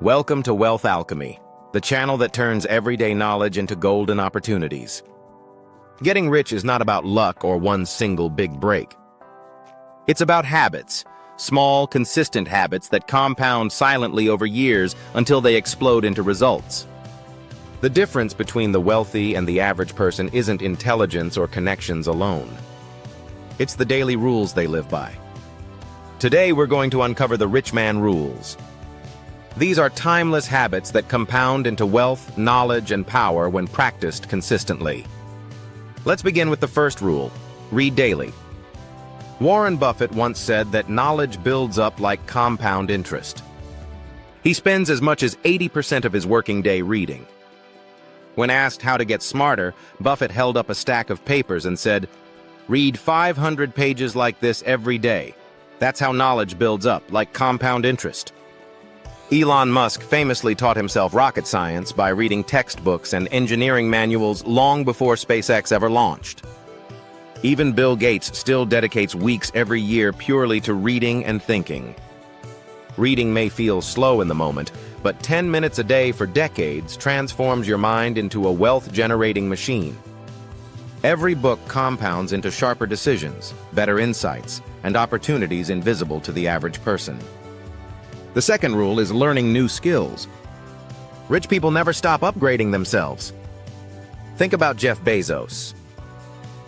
Welcome to Wealth Alchemy, the channel that turns everyday knowledge into golden opportunities. Getting rich is not about luck or one single big break. It's about habits, small, consistent habits that compound silently over years until they explode into results. The difference between the wealthy and the average person isn't intelligence or connections alone. It's the daily rules they live by. Today we're going to uncover the rich man rules. These are timeless habits that compound into wealth, knowledge, and power when practiced consistently. Let's begin with the first rule: read daily. Warren Buffett once said that knowledge builds up like compound interest. He spends as much as 80% of his working day reading. When asked how to get smarter, Buffett held up a stack of papers and said, "Read 500 pages like this every day. That's how knowledge builds up, like compound interest." Elon Musk famously taught himself rocket science by reading textbooks and engineering manuals long before SpaceX ever launched. Even Bill Gates still dedicates weeks every year purely to reading and thinking. Reading may feel slow in the moment, but 10 minutes a day for decades transforms your mind into a wealth-generating machine. Every book compounds into sharper decisions, better insights, and opportunities invisible to the average person. The second rule is learning new skills. Rich people never stop upgrading themselves. Think about Jeff Bezos.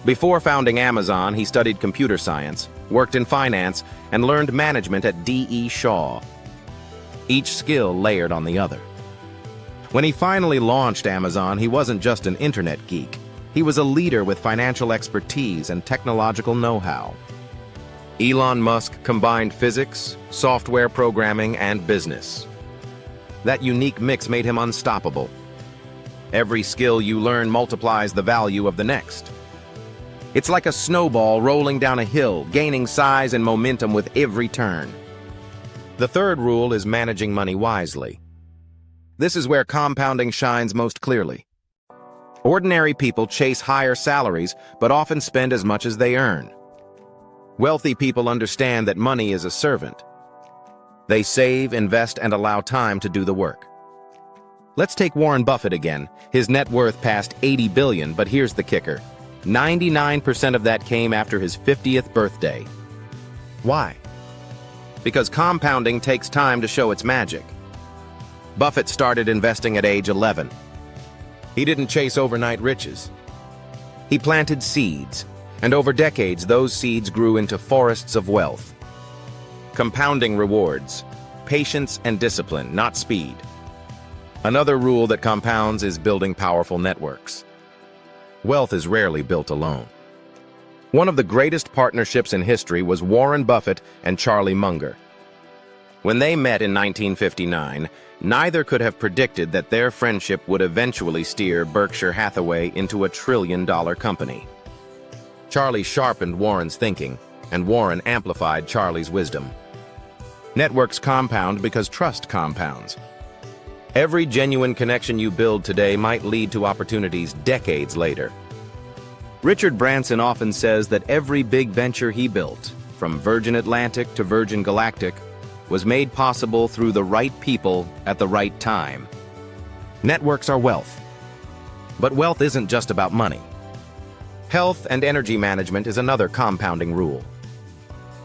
Before founding Amazon, he studied computer science, worked in finance, and learned management at D.E. Shaw. Each skill layered on the other. When he finally launched Amazon, he wasn't just an internet geek. He was a leader with financial expertise and technological know-how. Elon Musk combined physics, software programming, and business. That unique mix made him unstoppable. Every skill you learn multiplies the value of the next. It's like a snowball rolling down a hill, gaining size and momentum with every turn. The third rule is managing money wisely. This is where compounding shines most clearly. Ordinary people chase higher salaries, but often spend as much as they earn. Wealthy people understand that money is a servant. They save, invest, and allow time to do the work. Let's take Warren Buffett again. His net worth passed $80 billion, but here's the kicker. 99% of that came after his 50th birthday. Why? Because compounding takes time to show its magic. Buffett started investing at age 11. He didn't chase overnight riches. He planted seeds. And over decades, those seeds grew into forests of wealth. Compounding rewards patience and discipline, not speed. Another rule that compounds is building powerful networks. Wealth is rarely built alone. One of the greatest partnerships in history was Warren Buffett and Charlie Munger. When they met in 1959, neither could have predicted that their friendship would eventually steer Berkshire Hathaway into a trillion-dollar company. Charlie sharpened Warren's thinking, and Warren amplified Charlie's wisdom. Networks compound because trust compounds. Every genuine connection you build today might lead to opportunities decades later. Richard Branson often says that every big venture he built, from Virgin Atlantic to Virgin Galactic, was made possible through the right people at the right time. Networks are wealth. But wealth isn't just about money. Health and energy management is another compounding rule.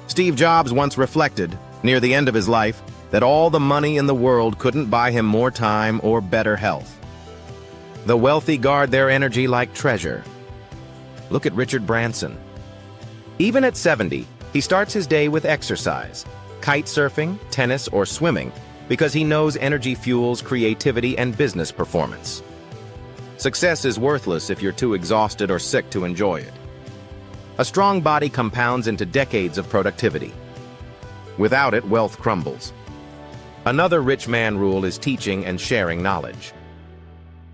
Steve Jobs once reflected, near the end of his life, that all the money in the world couldn't buy him more time or better health. The wealthy guard their energy like treasure. Look at Richard Branson. Even at 70, he starts his day with exercise, kite surfing, tennis, or swimming, because he knows energy fuels creativity and business performance. Success is worthless if you're too exhausted or sick to enjoy it. A strong body compounds into decades of productivity. Without it, wealth crumbles. Another rich man rule is teaching and sharing knowledge.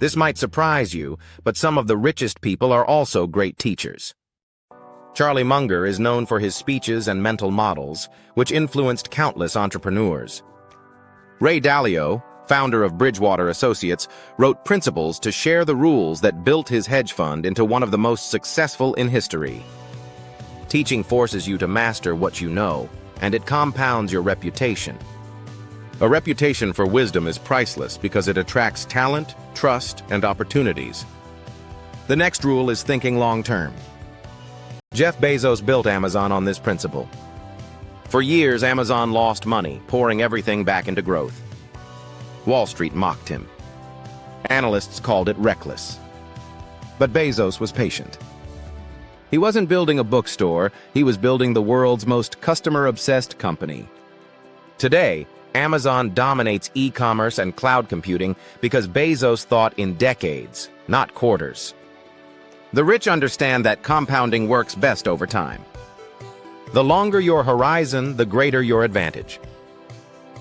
This might surprise you, but some of the richest people are also great teachers. Charlie Munger is known for his speeches and mental models, which influenced countless entrepreneurs. Ray Dalio, founder of Bridgewater Associates, wrote principles to share the rules that built his hedge fund into one of the most successful in history. Teaching forces you to master what you know, and it compounds your reputation. A reputation for wisdom is priceless because it attracts talent, trust, and opportunities. The next rule is thinking long-term. Jeff Bezos built Amazon on this principle. For years, Amazon lost money, pouring everything back into growth. Wall Street mocked him. Analysts called it reckless. But Bezos was patient. He wasn't building a bookstore, he was building the world's most customer-obsessed company. Today, Amazon dominates e-commerce and cloud computing because Bezos thought in decades, not quarters. The rich understand that compounding works best over time. The longer your horizon, the greater your advantage.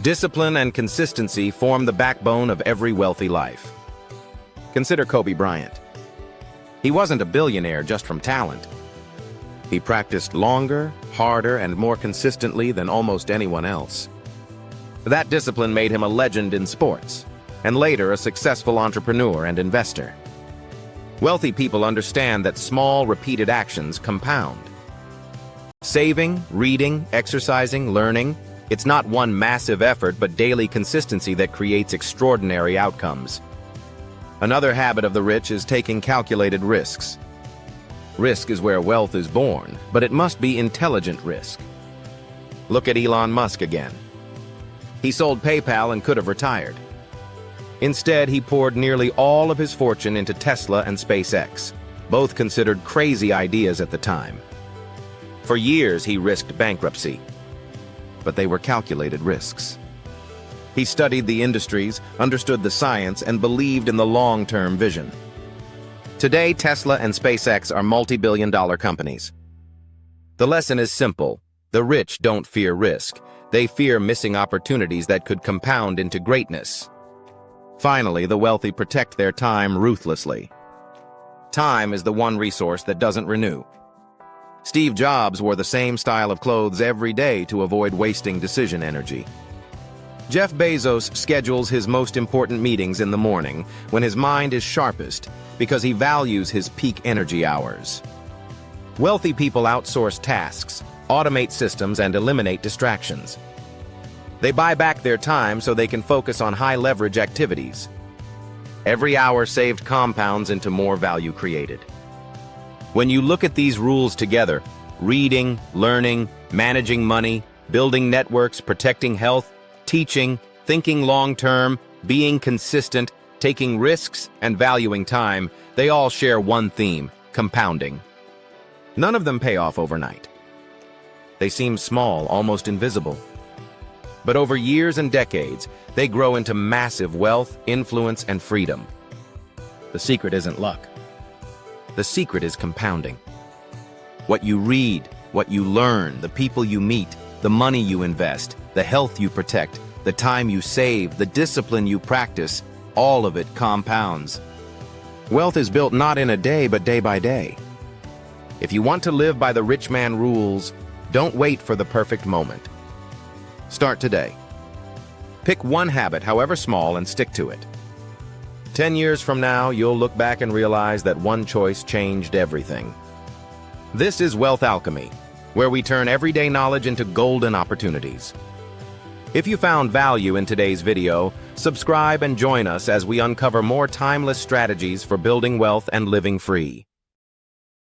Discipline and consistency form the backbone of every wealthy life. Consider Kobe Bryant. He wasn't a billionaire just from talent. He practiced longer, harder, and more consistently than almost anyone else. That discipline made him a legend in sports, and later a successful entrepreneur and investor. Wealthy people understand that small, repeated actions compound. Saving, reading, exercising, learning, it's not one massive effort but daily consistency that creates extraordinary outcomes. Another habit of the rich is taking calculated risks. Risk is where wealth is born, but it must be intelligent risk. Look at Elon Musk again. He sold PayPal and could have retired. Instead, he poured nearly all of his fortune into Tesla and SpaceX, both considered crazy ideas at the time. For years, he risked bankruptcy, but they were calculated risks. He studied the industries, understood the science, and believed in the long-term vision. Today, Tesla and SpaceX are multi-billion-dollar companies. The lesson is simple. The rich don't fear risk. They fear missing opportunities that could compound into greatness. Finally, the wealthy protect their time ruthlessly. Time is the one resource that doesn't renew. Steve Jobs wore the same style of clothes every day to avoid wasting decision energy. Jeff Bezos schedules his most important meetings in the morning when his mind is sharpest because he values his peak energy hours. Wealthy people outsource tasks, automate systems, and eliminate distractions. They buy back their time so they can focus on high-leverage activities. Every hour saved compounds into more value created. When you look at these rules together, reading, learning, managing money, building networks, protecting health, teaching, thinking long-term, being consistent, taking risks, and valuing time, they all share one theme: compounding. None of them pay off overnight. They seem small, almost invisible. But over years and decades, they grow into massive wealth, influence, and freedom. The secret isn't luck. The secret is compounding. What you read, what you learn, the people you meet, the money you invest, the health you protect, the time you save, the discipline you practice, all of it compounds. Wealth is built not in a day, but day by day. If you want to live by the rich man rules, don't wait for the perfect moment. Start today. Pick one habit, however small, and stick to it. 10 years from now, you'll look back and realize that one choice changed everything. This is Wealth Alchemy, where we turn everyday knowledge into golden opportunities. If you found value in today's video, subscribe and join us as we uncover more timeless strategies for building wealth and living free.